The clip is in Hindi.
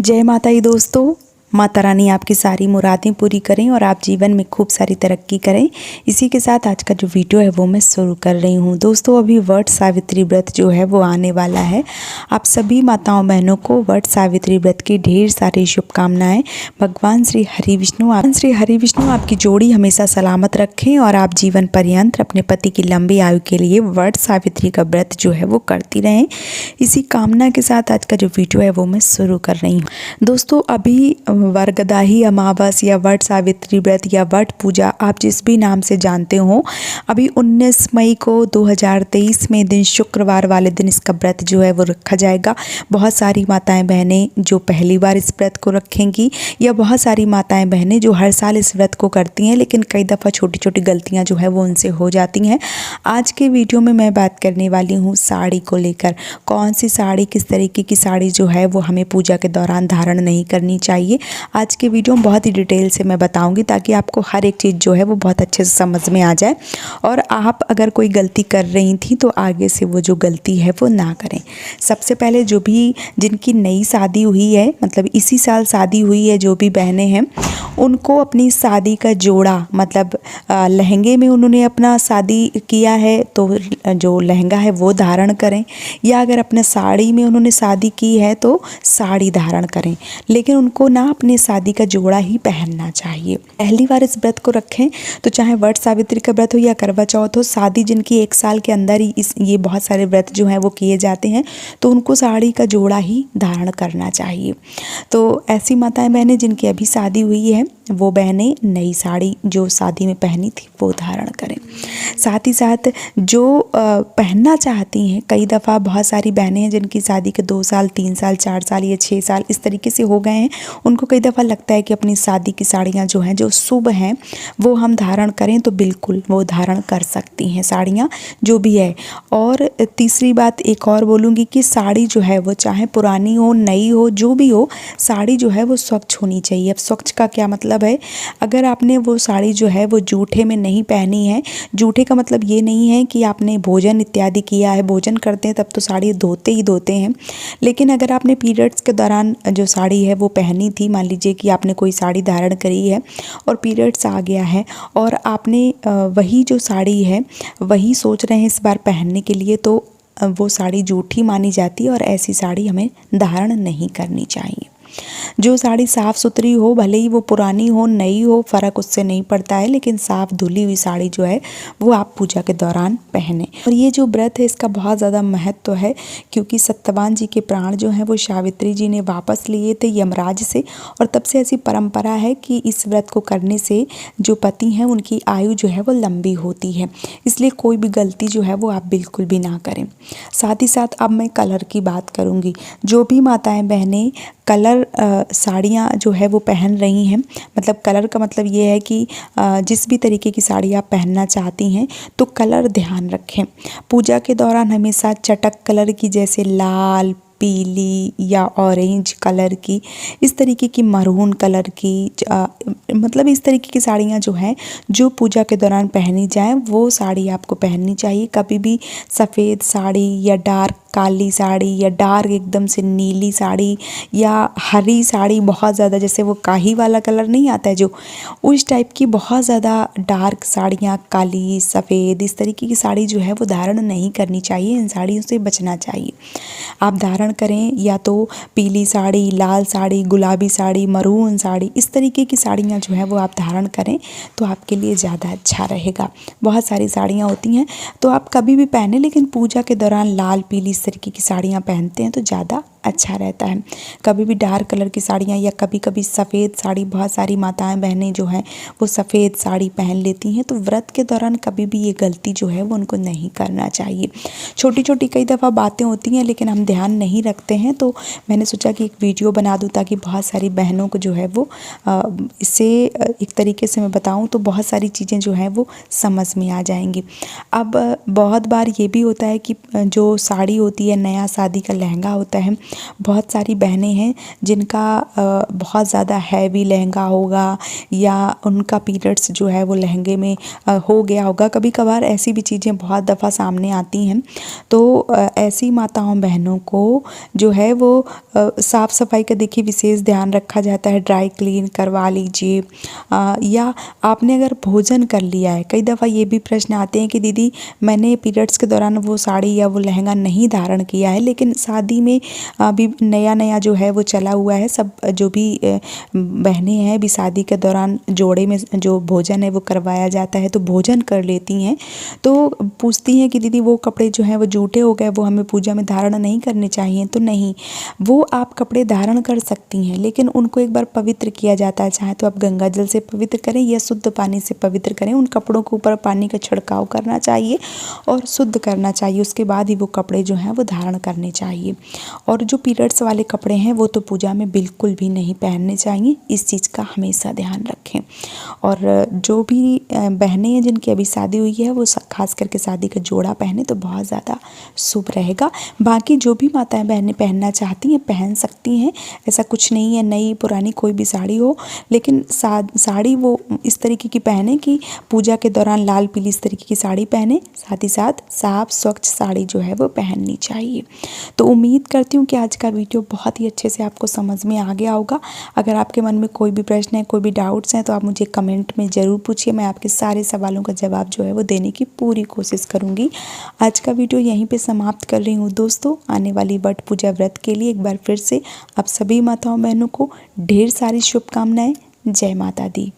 जय माता दी दोस्तों। माता रानी आपकी सारी मुरादें पूरी करें और आप जीवन में खूब सारी तरक्की करें। इसी के साथ आज का जो वीडियो है वो मैं शुरू कर रही हूँ। दोस्तों अभी वट सावित्री व्रत जो है वो आने वाला है। आप सभी माताओं बहनों को वट सावित्री व्रत की ढेर सारी शुभकामनाएं। भगवान श्री हरि विष्णु आपकी जोड़ी हमेशा सलामत रखें और आप जीवन पर्यंत अपने पति की लंबी आयु के लिए वट सावित्री का व्रत जो है वो करती रहें। इसी कामना के साथ आज का जो वीडियो है वो मैं शुरू कर रही हूँ। दोस्तों अभी वरगदाही अमावस या वट सावित्री व्रत या वट पूजा आप जिस भी नाम से जानते हो, अभी 19 मई को 2023 में दिन शुक्रवार वाले दिन इसका व्रत जो है वो रखा जाएगा। बहुत सारी माताएं बहनें जो पहली बार इस व्रत को रखेंगी या बहुत सारी माताएं बहनें जो हर साल इस व्रत को करती हैं, लेकिन कई दफ़ा छोटी छोटी गलतियां जो है वो उनसे हो जाती हैं। आज के वीडियो में मैं बात करने वाली हूँ साड़ी को लेकर। कौन सी साड़ी, किस तरीके की साड़ी जो है वो हमें पूजा के दौरान धारण नहीं करनी चाहिए, आज के वीडियो में बहुत ही डिटेल से मैं बताऊंगी ताकि आपको हर एक चीज़ जो है वो बहुत अच्छे से समझ में आ जाए और आप अगर कोई गलती कर रही थी तो आगे से वो जो गलती है वो ना करें। सबसे पहले जो भी जिनकी नई शादी हुई है, मतलब इसी साल शादी हुई है, जो भी बहनें हैं उनको अपनी शादी का जोड़ा, मतलब लहंगे में उन्होंने अपना शादी किया है तो जो लहंगा है वो धारण करें, या अगर अपने साड़ी में उन्होंने शादी की है तो साड़ी धारण करें, लेकिन उनको ना अपने शादी का जोड़ा ही पहनना चाहिए। पहली बार इस व्रत को रखें तो चाहे वट सावित्री का व्रत हो या करवा चौथ हो, शादी जिनकी 1 साल के अंदर ही ये बहुत सारे व्रत जो हैं वो किए जाते हैं, तो उनको साड़ी का जोड़ा ही धारण करना चाहिए। तो ऐसी माताएं बहनें जिनकी अभी शादी हुई है वो बहनें नई साड़ी जो शादी में पहनी थी वो धारण करें। साथ ही साथ जो पहनना चाहती हैं, कई दफ़ा बहुत सारी बहनें हैं जिनकी शादी के 2 साल 3 साल 4 साल या 6 साल इस तरीके से हो गए हैं, उनको कई दफ़ा लगता है कि अपनी शादी की साड़ियाँ जो हैं जो शुभ हैं वो हम धारण करें, तो बिल्कुल वो धारण कर सकती हैं साड़ियाँ जो भी है। और तीसरी बात एक और बोलूँगी कि साड़ी जो है वो चाहे पुरानी हो नई हो जो भी हो, साड़ी जो है वो स्वच्छ होनी चाहिए। अब स्वच्छ का क्या मतलब है, अगर आपने वो साड़ी जो है वो जूठे में नहीं पहनी है, जूठे का मतलब ये नहीं है कि आपने भोजन इत्यादि किया है, भोजन करते हैं तब तो साड़ी धोते ही धोते हैं, लेकिन अगर आपने पीरियड्स के दौरान जो साड़ी है वो पहनी थी, मान लीजिए कि आपने कोई साड़ी धारण करी है और पीरियड्स आ गया है और आपने वही जो साड़ी है वही सोच रहे हैं इस बार पहनने के लिए, तो वो साड़ी जूठी मानी जाती है और ऐसी साड़ी हमें धारण नहीं करनी चाहिए। जो साड़ी साफ़ सुथरी हो, भले ही वो पुरानी हो नई हो, फ़र्क उससे नहीं पड़ता है, लेकिन साफ़ धुली हुई साड़ी जो है वो आप पूजा के दौरान पहने। और ये जो व्रत है इसका बहुत ज़्यादा महत्व है, क्योंकि सत्यवान जी के प्राण जो हैं वो सावित्री जी ने वापस लिए थे यमराज से, और तब से ऐसी परंपरा है कि इस व्रत को करने से जो पति हैं उनकी आयु जो है वो लंबी होती है। इसलिए कोई भी गलती जो है वो आप बिल्कुल भी ना करें। साथ ही साथ अब मैं कलर की बात करूँगी। जो भी माताएँ बहनें कलर साड़ियाँ जो है वो पहन रही हैं, मतलब कलर का मतलब ये है कि जिस भी तरीके की साड़ी आप पहनना चाहती हैं तो कलर ध्यान रखें। पूजा के दौरान हमेशा चटक कलर की, जैसे लाल, पीली या ऑरेंज कलर की, इस तरीके की मरून कलर की, मतलब इस तरीके की साड़ियाँ जो हैं जो पूजा के दौरान पहनी जाएं वो साड़ी आपको पहननी चाहिए। कभी भी सफ़ेद साड़ी या डार्क काली साड़ी या डार्क एकदम से नीली साड़ी या हरी साड़ी, बहुत ज़्यादा जैसे वो काही वाला कलर नहीं आता है जो, उस टाइप की बहुत ज़्यादा डार्क साड़ियाँ, काली सफ़ेद इस तरीके की साड़ी जो है वो धारण नहीं करनी चाहिए। इन साड़ियों से बचना चाहिए। आप धारण करें या तो पीली साड़ी, लाल साड़ी, गुलाबी साड़ी, मरून साड़ी, इस तरीके की साड़ियाँ जो है वो आप धारण करें तो आपके लिए ज़्यादा अच्छा रहेगा। बहुत सारी साड़ियाँ होती हैं तो आप कभी भी पहने, लेकिन पूजा के दौरान लाल पीली इस तरीके की साड़ियाँ पहनते हैं तो ज़्यादा अच्छा रहता है। कभी भी डार्क कलर की साड़ियाँ या कभी कभी सफ़ेद साड़ी, बहुत सारी माताएं बहनें जो हैं वो सफ़ेद साड़ी पहन लेती हैं, तो व्रत के दौरान कभी भी ये गलती जो है वो उनको नहीं करना चाहिए। छोटी छोटी कई दफ़ा बातें होती हैं लेकिन हम ध्यान नहीं रखते हैं, तो मैंने सोचा कि एक वीडियो बना दूँ ताकि बहुत सारी बहनों को जो है वो इससे एक तरीके से मैं बताऊँ तो बहुत सारी चीज़ें जो हैं वो समझ में आ जाएंगी। अब बहुत बार ये भी होता है कि जो साड़ी होती है, नया शादी का लहंगा होता है, बहुत सारी बहनें हैं जिनका बहुत ज़्यादा हैवी लहंगा होगा या उनका पीरियड्स जो है वो लहंगे में हो गया होगा। कभी कभार ऐसी भी चीज़ें बहुत दफ़ा सामने आती हैं। तो ऐसी माताओं बहनों को जो है वो साफ़ सफाई का देखिए विशेष ध्यान रखा जाता है। ड्राई क्लीन करवा लीजिए। या आपने अगर भोजन कर लिया है, कई दफ़ा ये भी प्रश्न आते हैं कि दीदी मैंने पीरियड्स के दौरान वो साड़ी या वो लहंगा नहीं धारण किया है, लेकिन शादी में अभी नया नया जो है वो चला हुआ है। सब जो भी बहनें हैं अभी शादी के दौरान जोड़े में जो भोजन है वो करवाया जाता है, तो भोजन कर लेती हैं। तो पूछती हैं कि दीदी वो कपड़े जो हैं वो जूठे हो गए, वो हमें पूजा में धारण नहीं करने चाहिए। तो नहीं, वो आप कपड़े धारण कर सकती हैं, लेकिन उनको एक बार पवित्र किया जाता है। चाहे तो आप गंगा जल से पवित्र करें या शुद्ध पानी से पवित्र करें। उन कपड़ों के ऊपर पानी का छिड़काव करना चाहिए और शुद्ध करना चाहिए। उसके बाद ही वो कपड़े जो हैं वो धारण करने चाहिए। और जो पीरियड्स वाले कपड़े हैं वो तो पूजा में बिल्कुल भी नहीं पहनने चाहिए। इस चीज़ का हमेशा ध्यान रखें। और जो भी बहनें हैं जिनकी अभी शादी हुई है वो खास करके शादी का जोड़ा पहने तो बहुत ज़्यादा शुभ रहेगा। बाकी जो भी माताएं बहनें पहनना चाहती हैं पहन सकती हैं, ऐसा कुछ नहीं है। नई पुरानी कोई भी साड़ी हो, लेकिन साड़ी वो इस तरीके की पहने कि पूजा के दौरान लाल पीली इस तरीके की साड़ी पहने, साथ ही साथ साफ स्वच्छ साड़ी जो है वो पहननी चाहिए। तो उम्मीद करती हूँ कि आज का वीडियो बहुत ही अच्छे से आपको समझ में आ गया होगा। अगर आपके मन में कोई भी प्रश्न है, कोई भी डाउट्स हैं, तो आप मुझे कमेंट में ज़रूर पूछिए। मैं आपके सारे सवालों का जवाब जो है वो देने की पूरी कोशिश करूँगी। आज का वीडियो यहीं पे समाप्त कर रही हूँ दोस्तों। आने वाली वट पूजा व्रत के लिए एक बार फिर से आप सभी माताओं बहनों को ढेर सारी शुभकामनाएं। जय माता दी।